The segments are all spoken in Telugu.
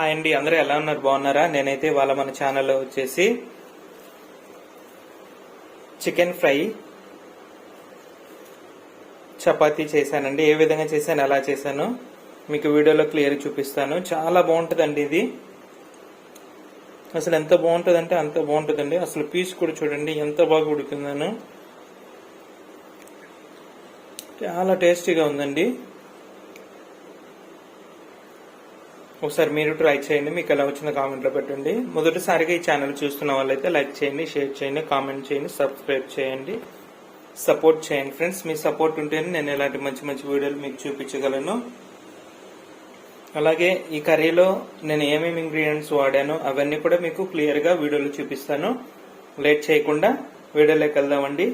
హాయ్ అండి, అందరూ ఎలా ఉన్నారు? బాగున్నారా? నేనైతే వాళ్ళ మన ఛానల్లో వచ్చేసి చికెన్ ఫ్రై చపాతీ చేశానండి. ఏ విధంగా చేశాను, ఎలా చేశాను మీకు వీడియోలో క్లియర్ చూపిస్తాను. చాలా బాగుంటుందండి ఇది. అసలు ఎంత బాగుంటుందంటే అంత బాగుంటుందండి. అసలు పీస్ కూడా చూడండి ఎంత బాగా ఉడికిందని. చాలా టేస్టీగా ఉందండి. ఒకసారి మీరు ట్రై చేయండి. మీకు ఎలా వచ్చిన కామెంట్లో పెట్టండి. మొదటిసారిగా ఈ ఛానల్ చూస్తున్న వాళ్ళైతే లైక్ చేయండి, షేర్ చేయండి, కామెంట్ చేయండి, సబ్స్క్రైబ్ చేయండి, సపోర్ట్ చేయండి ఫ్రెండ్స్. మీ సపోర్ట్ ఉంటేనే నేను ఇలాంటి మంచి మంచి వీడియోలు మీకు చూపించగలను. అలాగే ఈ కర్రీలో నేను ఏమేమి ఇంగ్రీడియంట్స్ వాడానో అవన్నీ కూడా మీకు క్లియర్గా వీడియోలో చూపిస్తాను. లేట్ చేయకుండా వీడియోలోకి వెళ్దామండి.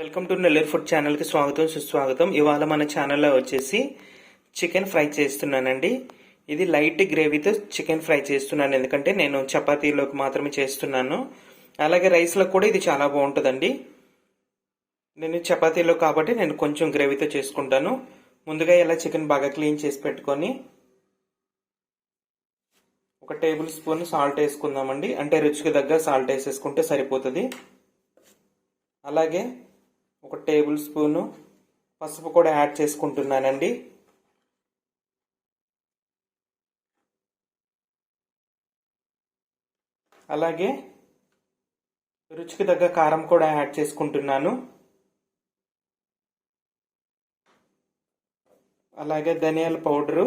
వెల్కమ్ టు నెల్లూరు ఫుడ్ ఛానల్కి స్వాగతం, సుస్వాగతం. ఇవాళ మన ఛానల్లో వచ్చేసి చికెన్ ఫ్రై చేస్తున్నానండి. ఇది లైట్ గ్రేవీతో చికెన్ ఫ్రై చేస్తున్నాను, ఎందుకంటే నేను చపాతీలోకి మాత్రమే చేస్తున్నాను. అలాగే రైస్లో కూడా ఇది చాలా బాగుంటుందండి. నేను చపాతీలో కాబట్టి నేను కొంచెం గ్రేవీతో చేసుకుంటాను. ముందుగా ఇలా చికెన్ బాగా క్లీన్ చేసి పెట్టుకొని 1 టేబుల్ స్పూన్ సాల్ట్ వేసుకుందామండి. అంటే రుచికి తగ్గ సాల్ట్ వేసేసుకుంటే సరిపోతుంది. అలాగే 1 టేబుల్ స్పూను పసుపు కూడా యాడ్ చేసుకుంటున్నానండి. అలాగే రుచికి తగ్గ కారం కూడా యాడ్ చేసుకుంటున్నాను. అలాగే ధనియాల పౌడరు,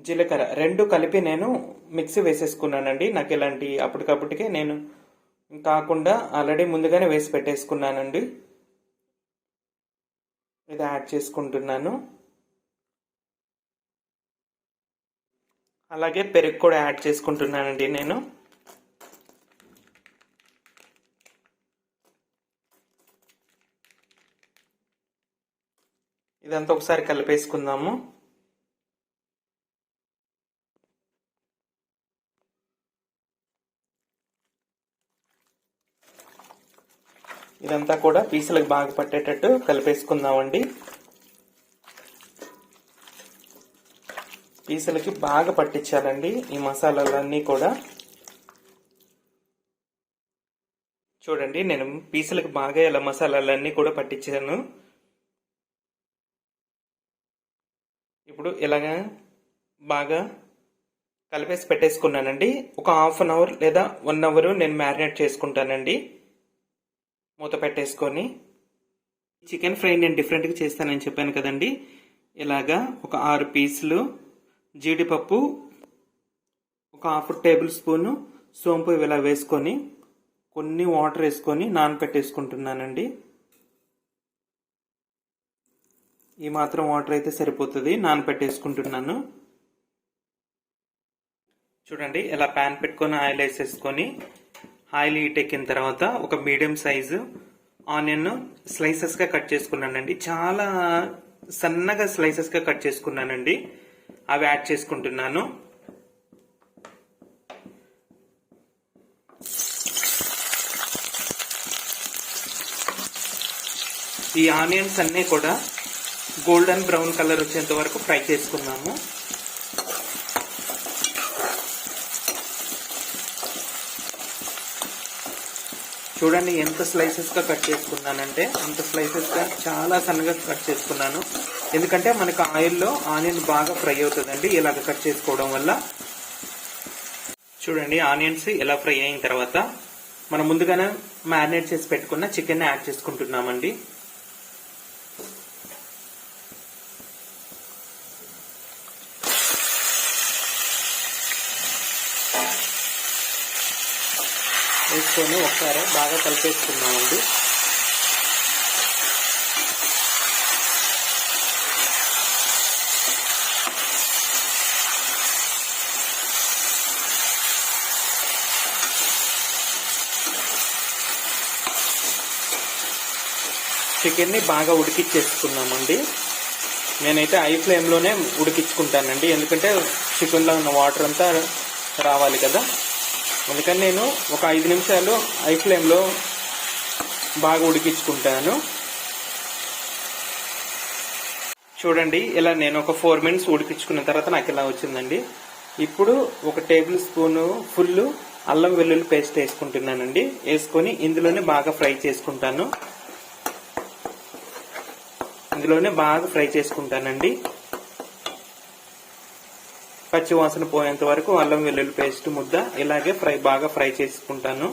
జీలకర్ర 2 కలిపి నేను మిక్సీ వేసేసుకున్నానండి. నాకు ఇలాంటి అప్పటికప్పటికే నేను కాకుండా ఆల్రెడీ ముందుగానే వేసి పెట్టేసుకున్నానండి. ఇది యాడ్ చేసుకుంటున్నాను. అలాగే పెరుగు కూడా యాడ్ చేసుకుంటున్నానండి నేను. ఇదంతా ఒకసారి కలిపేసుకుందాము. ఇదంతా కూడా పీసులకు బాగా పట్టేటట్టు కలిపేసుకుందామండి. పీసులకి బాగా పట్టించాలండి ఈ మసాలాలన్నీ కూడా. చూడండి, నేను పీసులకి బాగా ఇలా మసాలాలన్నీ కూడా పట్టించాను. ఇప్పుడు ఇలాగా బాగా కలిపేసి పెట్టేసుకున్నానండి. ఒక ½ అన్ అవర్ లేదా 1 అవర్ నేను మ్యారినేట్ చేసుకుంటానండి మూత పెట్టేసుకొని. చికెన్ ఫ్రై నేను డిఫరెంట్గా చేస్తానని చెప్పాను కదండి. ఇలాగా ఒక 6 పీసులు జీడిపప్పు, ఒక ½ టేబుల్ స్పూను సోంపు ఇలా వేసుకొని కొన్ని వాటర్ వేసుకొని నానపెట్టేసుకుంటున్నానండి. ఈ మాత్రం వాటర్ అయితే సరిపోతుంది. నానపెట్టేసుకుంటున్నాను. చూడండి, ఇలా ప్యాన్ పెట్టుకొని ఆయిల్ వేసేసుకొని ఆయిల్ హీట్ ఎక్కిన తర్వాత ఒక మీడియం సైజు ఆనియన్ స్లైసెస్గా కట్ చేసుకున్నానండి. చాలా సన్నగా స్లైసెస్గా కట్ చేసుకున్నానండి. అవి యాడ్ చేసుకుంటున్నాను. ఈ ఆనియన్స్ అన్నీ కూడా గోల్డెన్ బ్రౌన్ కలర్ వచ్చేంత వరకు ఫ్రై చేసుకున్నాము. చూడండి ఎంత స్లైసెస్గా కట్ చేసుకున్నానంటే అంత స్లైసెస్గా చాలా సన్నగా కట్ చేసుకున్నాను. ఎందుకంటే మనకు ఆయిల్లో ఆనియన్ బాగా ఫ్రై అవుతుందండి ఇలాగ కట్ చేసుకోవడం వల్ల. చూడండి, ఆనియన్స్ ఇలా ఫ్రై అయిన తర్వాత మనం ముందుగానే మ్యారినేట్ చేసి పెట్టుకున్న చికెన్ యాడ్ చేసుకుంటున్నామండి. వేసుకొని ఒకసారి బాగా కలిపేసుకున్నామండి. చికెన్ని బాగా ఉడికిచ్చేసుకున్నామండి. నేనైతే హై ఫ్లేమ్లోనే ఉడికించుకుంటానండి, ఎందుకంటే చికెన్లో ఉన్న వాటర్ అంతా రావాలి కదా. అందుకని నేను ఒక 5 నిమిషాలు హై ఫ్లేమ్లో బాగా ఉడికించుకుంటాను. చూడండి ఇలా నేను ఒక 4 మినిట్స్ ఉడికించుకున్న తర్వాత నాకు ఇలా వచ్చిందండి. ఇప్పుడు ఒక టేబుల్ స్పూన్ ఫుల్ అల్లం వెల్లుల్లి పేస్ట్ వేసుకుంటున్నానండి. వేసుకొని ఇందులోనే బాగా ఫ్రై చేసుకుంటానండి. పచ్చి వాసన పోయేంత వరకు అల్లం వెల్లుల్లి పేస్ట్ ముద్ద ఇలాగే బాగా ఫ్రై చేసుకుంటాను.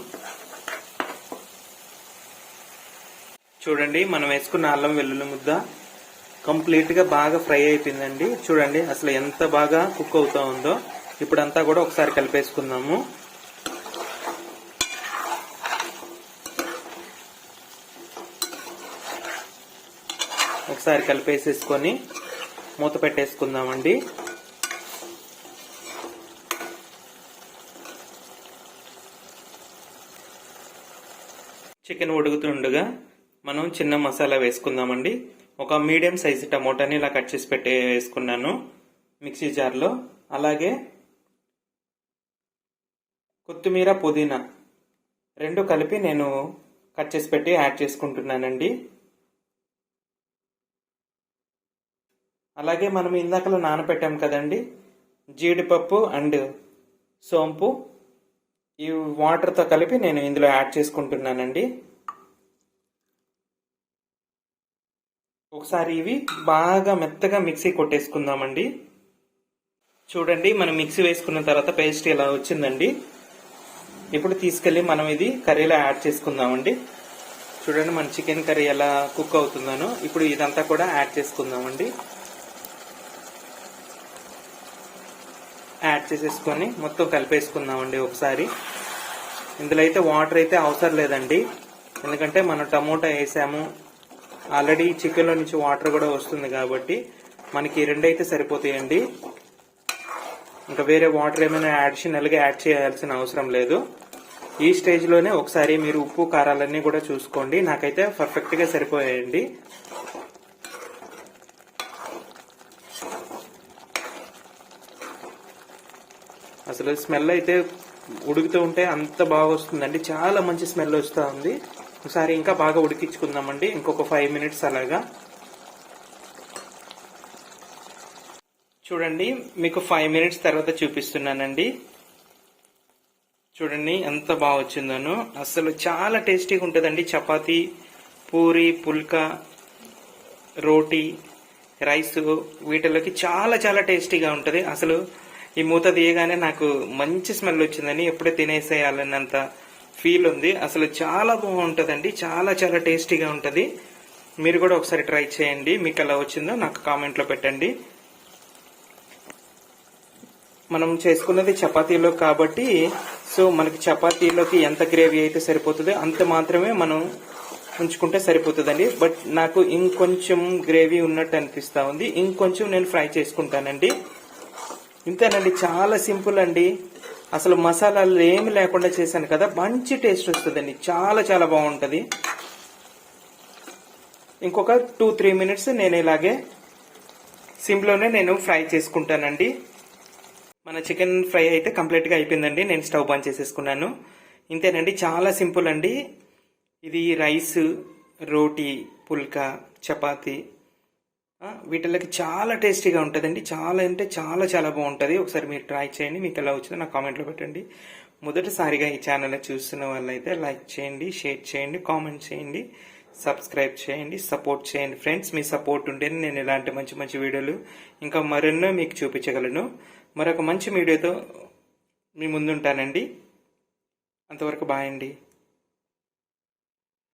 చూడండి మనం వేసుకున్న అల్లం వెల్లుల్లి ముద్ద కంప్లీట్ గా బాగా ఫ్రై అయిపోయిందండి. చూడండి అసలు ఎంత బాగా కుక్ అవుతా ఉందో. ఇప్పుడంతా కూడా ఒకసారి కలిపేసుకుందాము. ఒకసారి కలిపేసేసుకొని మూత పెట్టేసుకుందామండి. చికెన్ ఉడుకుతుండగా మనం చిన్న మసాలా వేసుకుందామండి. ఒక మీడియం సైజు టమోటాని ఇలా కట్ చేసి వేసుకున్నాను మిక్సీ జార్లో. అలాగే కొత్తిమీర పుదీనా 2 కలిపి నేను కట్ చేసి యాడ్ చేసుకుంటున్నానండి. అలాగే మనం ఇందాకలో నానబెట్టాం కదండి జీడిపప్పు అండ్ సోంపు, ఈ వాటర్తో కలిపి నేను ఇందులో యాడ్ చేసుకుంటున్నానండి. ఒకసారి ఇవి బాగా మెత్తగా మిక్సీ కొట్టేసుకుందామండి. చూడండి మనం మిక్సీ వేసుకున్న తర్వాత పేస్ట్ ఇలా వచ్చిందండి. ఇప్పుడు తీసుకెళ్లి మనం ఇది కర్రీలో యాడ్ చేసుకుందామండి. చూడండి మన చికెన్ కర్రీ ఎలా కుక్ అవుతుందనో ఇప్పుడు ఇదంతా కూడా యాడ్ చేసుకుందామండి. యాడ్ చేసేసుకొని మొత్తం కలిపేసుకుందామండి ఒకసారి. ఇందులో అయితే వాటర్ అయితే అవసరం లేదండి, ఎందుకంటే మనం టమోటా వేసాము ఆల్రెడీ. చికెన్లో నుంచి వాటర్ కూడా వస్తుంది కాబట్టి మనకి 2 అయితే సరిపోతాయండి. ఇంకా వేరే వాటర్ ఏమైనా అడిషనల్గా యాడ్ చేయాల్సిన అవసరం లేదు. ఈ స్టేజ్లోనే ఒకసారి మీరు ఉప్పు కారాలన్నీ కూడా చూసుకోండి. నాకైతే పర్ఫెక్ట్గా సరిపోయాయండి. అసలు స్మెల్ అయితే ఉడుకుతూ ఉంటే అంత బాగా వస్తుందండి. చాలా మంచి స్మెల్ వస్తూ ఉంది. ఒకసారి ఇంకా బాగా ఉడికించుకుందామండి, ఇంకొక 5 మినిట్స్ అలాగా. చూడండి మీకు 5 మినిట్స్ తర్వాత చూపిస్తున్నానండి. చూడండి ఎంత బాగా వచ్చిందను. అసలు చాలా టేస్టీగా ఉంటుందండి. చపాతీ, పూరి, పుల్కా, రోటీ, రైస్ వీటిలోకి చాలా చాలా టేస్టీగా ఉంటుంది. అసలు ఈ మూత తీయగానే నాకు మంచి స్మెల్ వచ్చిందని ఎప్పుడే తినేసేయాలన్నంత ఫీల్ ఉంది. అసలు చాలా బాగుంటుందండి. చాలా చాలా టేస్టీగా ఉంటుంది. మీరు కూడా ఒకసారి ట్రై చేయండి. మీకు ఎలా వచ్చిందో నాకు కామెంట్లో పెట్టండి. మనం చేసుకున్నది చపాతీలో కాబట్టి సో మనకి చపాతీలోకి ఎంత గ్రేవీ అయితే సరిపోతుందో అంత మాత్రమే మనం ఉంచుకుంటే సరిపోతుందండి. బట్ నాకు ఇంకొంచెం గ్రేవీ ఉన్నట్టు అనిపిస్తా ఉంది. ఇంకొంచెం నేను ఫ్రై చేసుకుంటానండి. ఇంతేనండి, చాలా సింపుల్ అండి. అసలు మసాలాలు ఏమి లేకుండా చేశాను కదా, మంచి టేస్ట్ వస్తుందండి. చాలా చాలా బాగుంటుంది. ఇంకొక 2-3 మినిట్స్ నేను ఇలాగే సిమ్లోనే నేను ఫ్రై చేసుకుంటానండి. మన చికెన్ ఫ్రై అయితే కంప్లీట్గా అయిపోయిందండి. నేను స్టవ్ బంద్ చేసేసుకున్నాను. ఇంతేనండి, చాలా సింపుల్ అండి. ఇది రైస్, రోటీ, పుల్కా, చపాతీ వీటికి చాలా టేస్టీగా ఉంటుందండి. చాలా అంటే చాలా చాలా బాగుంటుంది. ఒకసారి మీరు ట్రై చేయండి. మీకు ఎలా వచ్చిందో నాకు కామెంట్లో పెట్టండి. మొదటిసారిగా ఈ ఛానల్ చూస్తున్న వాళ్ళైతే లైక్ చేయండి, షేర్ చేయండి, కామెంట్ చేయండి, సబ్స్క్రైబ్ చేయండి, సపోర్ట్ చేయండి ఫ్రెండ్స్. మీ సపోర్ట్ ఉంటేనే నేను ఇలాంటి మంచి మంచి వీడియోలు ఇంకా మరెన్నో మీకు చూపించగలను. మరొక మంచి వీడియోతో మీ ముందుంటానండి. అంతవరకు బాయ్ అండి.